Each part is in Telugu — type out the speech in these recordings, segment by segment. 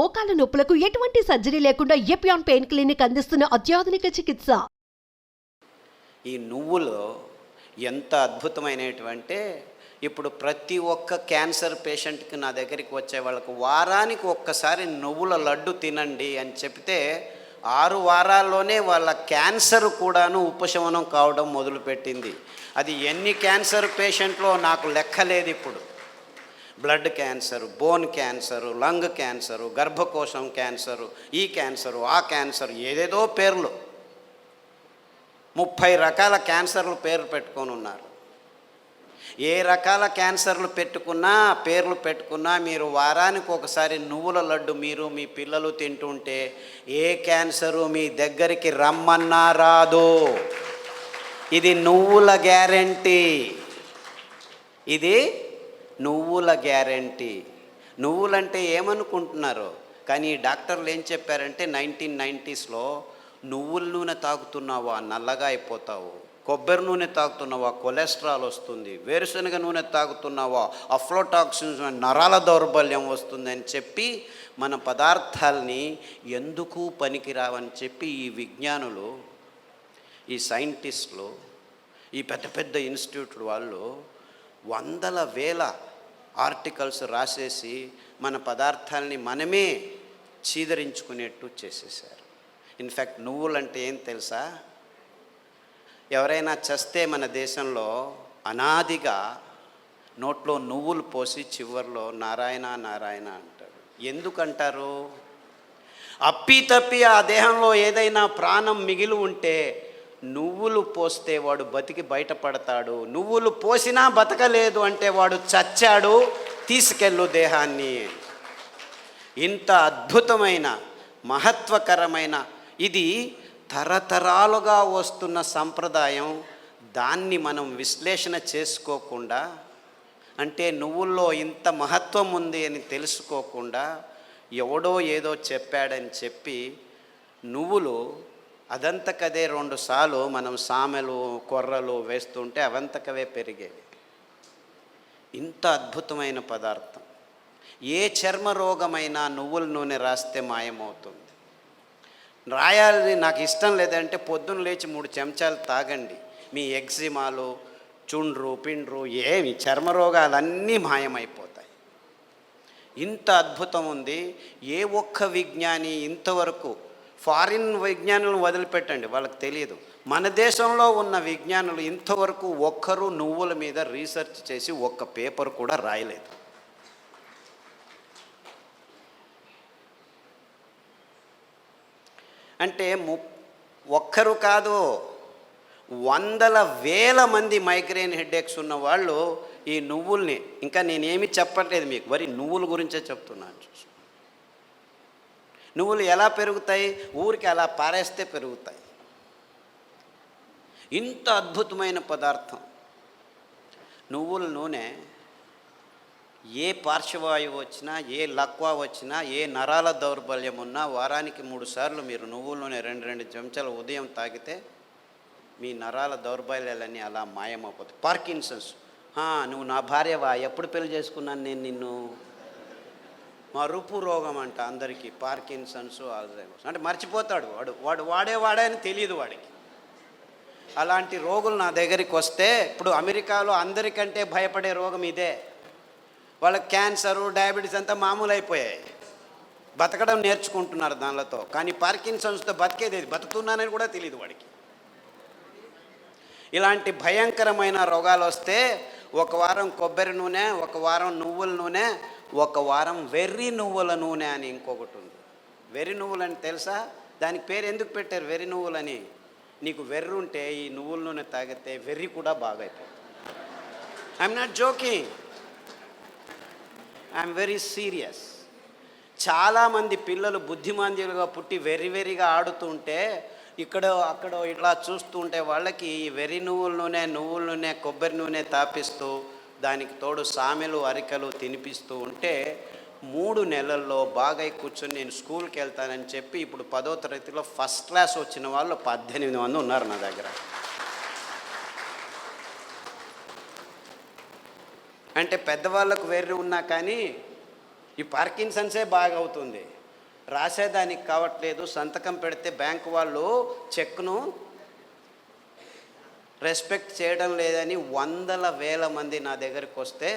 మోకాల నొప్పులకు ఎటువంటి సర్జరీ లేకుండా ఎపియాన్ పెయిన్ క్లినిక్ అందిస్తున్న అత్యాధునిక చికిత్స. ఈ నువ్వులు ఎంత అద్భుతమైనటువంటి, ఇప్పుడు ప్రతి ఒక్క క్యాన్సర్ పేషెంట్కి నా దగ్గరికి వచ్చే వాళ్ళకు వారానికి ఒక్కసారి నువ్వుల లడ్డు తినండి అని చెప్తే 6 వారాల్లోనే వాళ్ళ క్యాన్సర్ కూడాను ఉపశమనం కావడం మొదలుపెట్టింది. అది ఎన్ని క్యాన్సర్ పేషెంట్లో నాకు లెక్కలేదు. ఇప్పుడు blood cancer, bone cancer, lung cancer, గర్భకోశం క్యాన్సరు, ఈ క్యాన్సరు, ఆ క్యాన్సరు, ఏదేదో పేర్లు 30 రకాల క్యాన్సర్లు పేర్లు పెట్టుకొని ఉన్నారు. ఏ రకాల క్యాన్సర్లు పెట్టుకున్నా, పేర్లు పెట్టుకున్నా, మీరు వారానికి ఒకసారి నువ్వుల లడ్డు మీరు మీ పిల్లలు తింటుంటే ఏ క్యాన్సరు మీ దగ్గరికి రమ్మన్నా రాదు. ఇది నువ్వుల గ్యారెంటీ. ఇది నువ్వుల గ్యారెంటీ. నువ్వులంటే ఏమనుకుంటున్నారు? కానీ డాక్టర్లు ఏం చెప్పారంటే 1990స్లో నువ్వుల నూనె తాగుతున్నావా నల్లగా అయిపోతావు, కొబ్బరి నూనె తాగుతున్నావా కొలెస్ట్రాల్ వస్తుంది, వేరుశనగ నూనె తాగుతున్నావా అఫ్లోటాక్సిన్స్ నరాల దౌర్బల్యం వస్తుందని చెప్పి మన పదార్థాలని ఎందుకు పనికిరావని చెప్పి ఈ విజ్ఞానులు, ఈ సైంటిస్టులు, ఈ పెద్ద పెద్ద ఇన్స్టిట్యూట్ వాళ్ళు వందల వేల ఆర్టికల్స్ రాసేసి మన పదార్థాలని మనమే చీదరించుకునేట్టు చేసేసారు. ఇన్ఫ్యాక్ట్ నువ్వులంటే ఏం తెలుసా? ఎవరైనా చస్తే మన దేశంలో అనాదిగా నోట్లో నువ్వులు పోసి చివర్లో నారాయణ నారాయణ అంటారు. ఎందుకంటారు? అప్పి ఆ దేహంలో ఏదైనా ప్రాణం మిగిలి ఉంటే నువ్వులు పోస్తే వాడు బతికి బయటపడతాడు, నువ్వులు పోసినా బతకలేదు అంటే వాడు చచ్చాడు, తీసుకెళ్ళు దేహాన్ని. ఇంత అద్భుతమైన మహత్వకరమైన ఇది తరతరాలుగా వస్తున్న సంప్రదాయం. దాన్ని మనం విశ్లేషణ చేసుకోకుండా, అంటే నువ్వుల్లో ఇంత మహత్వం ఉంది అని తెలుసుకోకుండా ఎవడో ఏదో చెప్పాడని చెప్పి నువ్వులు అదంతకదే 2 సార్లు మనం సామెలు కొర్రలు వేస్తుంటే అవంతకవే పెరిగేవి. ఇంత అద్భుతమైన పదార్థం. ఏ చర్మ రోగమైనా నువ్వుల నూనె రాస్తే మాయమవుతుంది. రాయాలి నాకు ఇష్టం లేదంటే పొద్దున్న లేచి 3 చెంచాలు తాగండి, మీ ఎగ్జిమాలు, చుండ్రు పిండ్రు ఏమి చర్మ రోగాలన్నీ మాయమైపోతాయి. ఇంత అద్భుతం ఉంది. ఏ ఒక్క విజ్ఞాని ఇంతవరకు, ఫారిన్ విజ్ఞానులను వదిలిపెట్టండి, వాళ్ళకి తెలియదు, మన దేశంలో ఉన్న విజ్ఞానులు ఇంతవరకు ఒక్కరు నువ్వుల మీద రీసెర్చ్ చేసి ఒక్క పేపర్ కూడా రాయలేదు. అంటే ఒక్కరు కాదు, వందల వేల మంది మైగ్రేన్ హెడేక్స్ ఉన్న వాళ్ళు ఈ నువ్వుల్ని, ఇంకా నేనేమి చెప్పట్లేదు మీకు, వరి నువ్వుల గురించే చెప్తున్నాను. నువ్వులు ఎలా పెరుగుతాయి? ఊరికి అలా పారేస్తే పెరుగుతాయి. ఇంత అద్భుతమైన పదార్థం నువ్వుల నూనె. ఏ పార్శ్వవాయువు వచ్చినా, ఏ లక్వా వచ్చినా, ఏ నరాల దౌర్బల్యం ఉన్నా వారానికి 3 సార్లు మీరు నువ్వుల నూనె 2 చెంచాలు ఉదయం తాగితే మీ నరాల దౌర్బల్యాలన్నీ అలా మాయమైపోతాయి. పార్కిన్సన్స్, నువ్వు నా భార్యవా, ఎప్పుడు పెళ్లి చేసుకున్నాను నేను నిన్ను, మరుపు రోగం అంట అందరికీ, పార్కిన్సన్స్, ఆల్జైమర్స్ అంటే మర్చిపోతాడు వాడు వాడే అని తెలియదు వాడికి. అలాంటి రోగులు నా దగ్గరికి వస్తే, ఇప్పుడు అమెరికాలో అందరికంటే భయపడే రోగం ఇదే. వాళ్ళకి క్యాన్సరు, డయాబెటీస్ అంతా మామూలు అయిపోయాయి, బతకడం నేర్చుకుంటున్నారు దానిలతో. కానీ పార్కిన్సన్స్తో బతికేది, బతుకుతున్నానని కూడా తెలియదు వాడికి. ఇలాంటి భయంకరమైన రోగాలు వస్తే 1 వారం కొబ్బరి నూనె, 1 వారం నువ్వుల నూనె, 1 వారం వెర్రి నువ్వుల నూనె అని ఇంకొకటి ఉంది. వెర్రి నువ్వులని తెలుసా? దానికి పేరు ఎందుకు పెట్టారు వెర్రి నువ్వులని? నీకు వెర్రి ఉంటే ఈ నువ్వుల నూనె తాగితే వెర్రి కూడా బాగా అయిపోతుంది. I'm not joking, I'm very serious. చాలామంది పిల్లలు బుద్ధిమాంద్యులుగా పుట్టి వెర్రిగా ఆడుతుంటే అక్కడ ఇట్లా చూస్తూ ఉంటే వాళ్ళకి వెర్రి నువ్వుల నూనె, కొబ్బరి నూనె తాపిస్తూ దానికి తోడు సామెలు అరికలు తినిపిస్తూ ఉంటే 3 నెలల్లో బాగా కూర్చొని నేను స్కూల్కి వెళ్తానని చెప్పి ఇప్పుడు 10వ తరగతిలో ఫస్ట్ క్లాస్ వచ్చిన వాళ్ళు 18 మంది ఉన్నారు నా దగ్గర. అంటే పెద్దవాళ్ళకు వెర్రి ఉన్నా కానీ ఈ పార్కిన్సన్సే బాగా అవుతుంది. రాసేదానికి కావట్లేదు, సంతకం పెడితే బ్యాంకు వాళ్ళు చెక్ను రెస్పెక్ట్ చేయడం లేదని వందల వేల మంది నా దగ్గరికి వస్తే,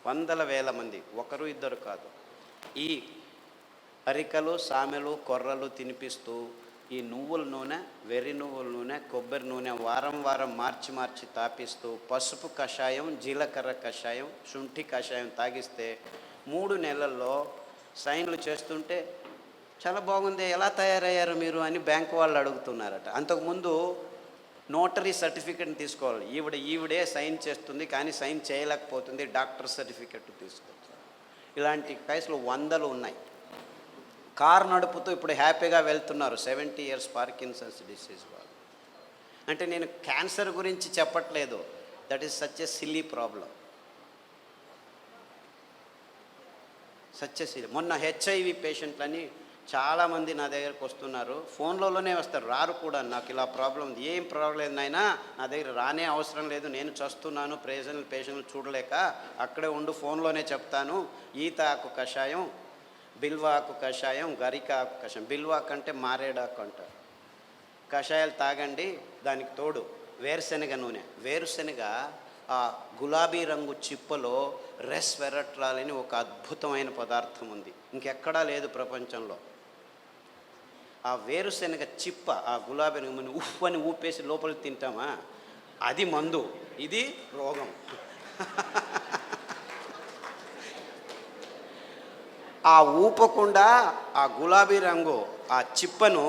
వందల వేల మంది, ఒకరు ఇద్దరు కాదు, ఈ అరికలు సామెలు కొర్రలు తినిపిస్తూ ఈ నువ్వుల నూనె, వెర్రి నువ్వుల నూనె, కొబ్బరి నూనె వారం వారం మార్చి తాపిస్తూ పసుపు కషాయం, జీలకర్ర కషాయం, శుంఠి కషాయం తాగిస్తే 3 నెలల్లో సైన్లు చేస్తుంటే చాలా బాగుంది, ఎలా తయారయ్యారు మీరు అని బ్యాంకు వాళ్ళు అడుగుతున్నారట. అంతకుముందు నోటరీ సర్టిఫికెట్ని తీసుకోవాలి, ఈవిడే సైన్ చేస్తుంది కానీ సైన్ చేయలేకపోతుంది, డాక్టర్ సర్టిఫికెట్ తీసుకోవచ్చు. ఇలాంటి కేసులు వందలు ఉన్నాయి. కారు నడుపుతూ ఇప్పుడు హ్యాపీగా వెళ్తున్నారు 70 years పార్కిన్సన్స్ డిసీజ్ వాళ్ళు. అంటే నేను క్యాన్సర్ గురించి చెప్పట్లేదు, that is such a silly problem, such a silly. మొన్న హెచ్ఐవి పేషెంట్లని చాలామంది నా దగ్గరకు వస్తున్నారు, ఫోన్లలోనే వస్తారు, రారు కూడా. నాకు ఇలా ప్రాబ్లం ఉంది, ఏం ప్రాబ్లం లేదు నాయనా, నా దగ్గర రానే అవసరం లేదు, నేను చస్తున్నాను, పేషెంట్లు చూడలేక, అక్కడే ఉండు, ఫోన్లోనే చెప్తాను. ఈత ఆకు కషాయం, బిల్వాకు కషాయం, గరిక ఆకు కషాయం, బిల్వాకు అంటే మారేడాకు అంటారు, కషాయాలు తాగండి. దానికి తోడు వేరుశనగ నూనె. వేరుశనగ ఆ గులాబీ రంగు చిప్పలో రెస్వెరట్రాల్ అని ఒక అద్భుతమైన పదార్థం ఉంది, ఇంకెక్కడా లేదు ప్రపంచంలో. ఆ వేరుశనగ చిప్ప, ఆ గులాబీ రంగు ఉఫ్ అని ఊపేసి లోపలికి తింటామా, అది మందు, ఇది రోగం. ఆ ఊపకుండా ఆ గులాబీ రంగు ఆ చిప్పను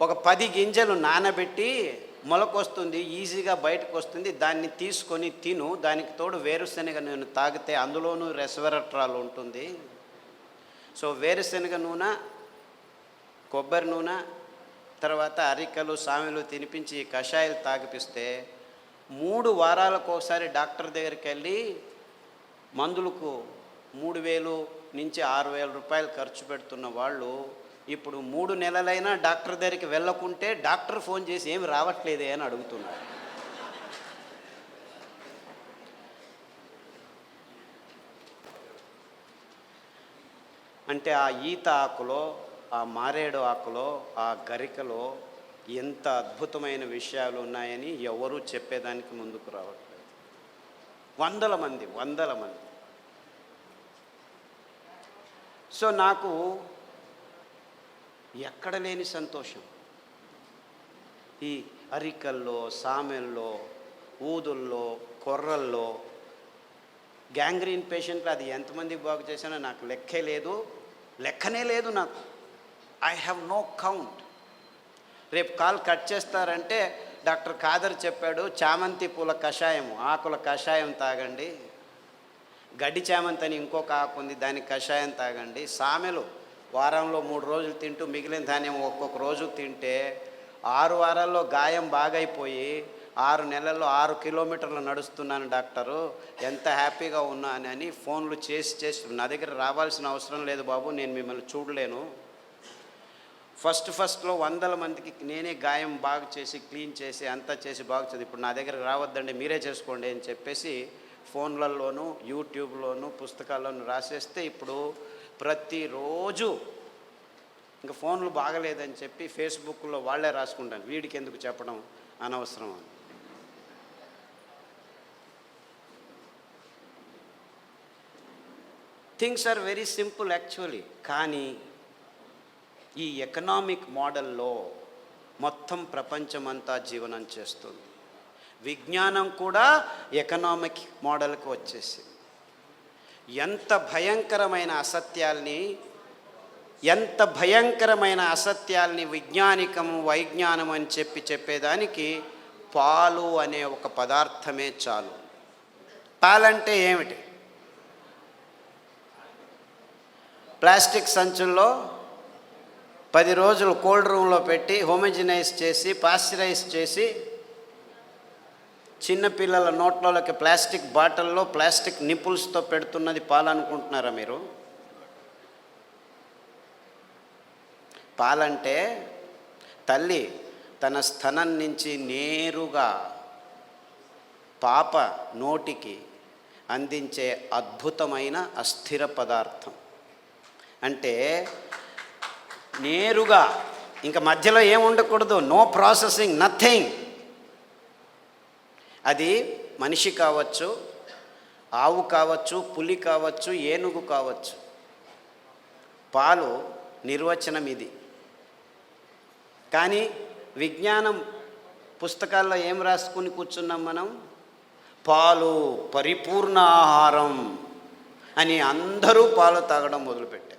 ఒక 10 గింజలు నానబెట్టి మొలకొస్తుంది, ఈజీగా బయటకు వస్తుంది, దాన్ని తీసుకొని తిను. దానికి తోడు వేరుశనగ నూనె తాగితే అందులోనూ రెస్వెరట్రాల్ ఉంటుంది. సో వేరుశనగ నూనె, కొబ్బరి నూనె, తర్వాత అరికలు సామెలు తినిపించి కషాయాలు తాగిపిస్తే 3 వారాలకు ఒకసారి డాక్టర్ దగ్గరికి వెళ్ళి మందులకు 3,000 నుంచి 6,000 రూపాయలు ఖర్చు పెడుతున్న వాళ్ళు ఇప్పుడు 3 నెలలైనా డాక్టర్ దగ్గరికి వెళ్ళకుంటే డాక్టర్ ఫోన్ చేసి ఏమి రావట్లేదే అని అడుగుతున్నారు. అంటే ఆ ఈత ఆకులో, ఆ మారేడు ఆకులో, ఆ గరికలో ఎంత అద్భుతమైన విషయాలు ఉన్నాయని ఎవరూ చెప్పేదానికి ముందుకు రావట్లేదు. వందల మంది. సో నాకు ఎక్కడ లేని సంతోషం. ఈ అరికల్లో, సామెల్లో, ఊదుల్లో, కొర్రల్లో, గ్యాంగ్రీన్ పేషెంట్లు అది ఎంతమందికి బాగు చేశానో నాకు లెక్కనే లేదు నాకు. I have no count. రేపు కాల్ కట్ చేస్తారంటే డాక్టర్ ఖాదర్ చెప్పాడు, చామంతి పూల కషాయం, ఆకుల కషాయం తాగండి. గడ్డి చామంతి అని ఇంకొక ఆకు ఉంది, దానికి కషాయం తాగండి. సామెలు వారంలో 3 రోజులు తింటూ మిగిలిన ధాన్యం ఒక్కొక్క రోజు తింటే 6 వారాల్లో గాయం బాగైపోయి 6 నెలల్లో 6 కిలోమీటర్లు నడుస్తున్నాను డాక్టరు, ఎంత హ్యాపీగా ఉన్నానని ఫోన్లు చేసి నా దగ్గర రావాల్సిన అవసరం లేదు బాబు, నేను మిమ్మల్ని చూడలేను. ఫస్ట్లో 100 మందికి నేనే గాయం బాగు చేసి క్లీన్ చేసి అంతా చేసి బాగు చేసి, ఇప్పుడు నా దగ్గర రావద్దండి మీరే చేసుకోండి అని చెప్పేసి ఫోన్లలోనూ యూట్యూబ్లోనూ పుస్తకాల్లోనూ రాసేస్తే ఇప్పుడు ప్రతిరోజు ఇంకా ఫోన్లు బాగలేదని చెప్పి ఫేస్బుక్లో వాళ్ళే రాసుకుంటాను, వీడికి ఎందుకు చెప్పడం అనవసరం అని. Things are very simple actually. కానీ ఈ ఎకనామిక్ మోడల్లో మొత్తం ప్రపంచమంతా జీవనం చేస్తుంది. విజ్ఞానం కూడా ఎకనామిక్ మోడల్కి వచ్చేసి ఎంత భయంకరమైన అసత్యాల్ని వైజ్ఞానం అని చెప్పేదానికి పాలు అనే ఒక పదార్థమే చాలు. పాలంటే ఏమిటి? ప్లాస్టిక్ సంచుల్లో 10 రోజులు కోల్డ్ రూమ్లో పెట్టి హోమోజినైజ్ చేసి పాశ్చరైజ్ చేసి చిన్నపిల్లల నోట్లలోకి ప్లాస్టిక్ బాటిల్లో ప్లాస్టిక్ నిపుల్స్తో పెడుతున్నది పాలనుకుంటున్నారా మీరు? పాలంటే తల్లి తన స్తనం నుంచి నేరుగా పాప నోటికి అందించే అద్భుతమైన అస్థిర పదార్థం. అంటే నేరుగా ఇంకా మధ్యలో ఏం ఉండకూడదు, నో ప్రాసెసింగ్, నథింగ్. అది మనిషి కావచ్చు, ఆవు కావచ్చు, పులి కావచ్చు, ఏనుగు కావచ్చు. పాలు నిర్వచనం ఇది. కానీ విజ్ఞానం పుస్తకాల్లో ఏం రాసుకుని కూర్చున్నాం మనం? పాలు పరిపూర్ణ ఆహారం అని అందరూ పాలు తాగడం మొదలుపెట్టారు.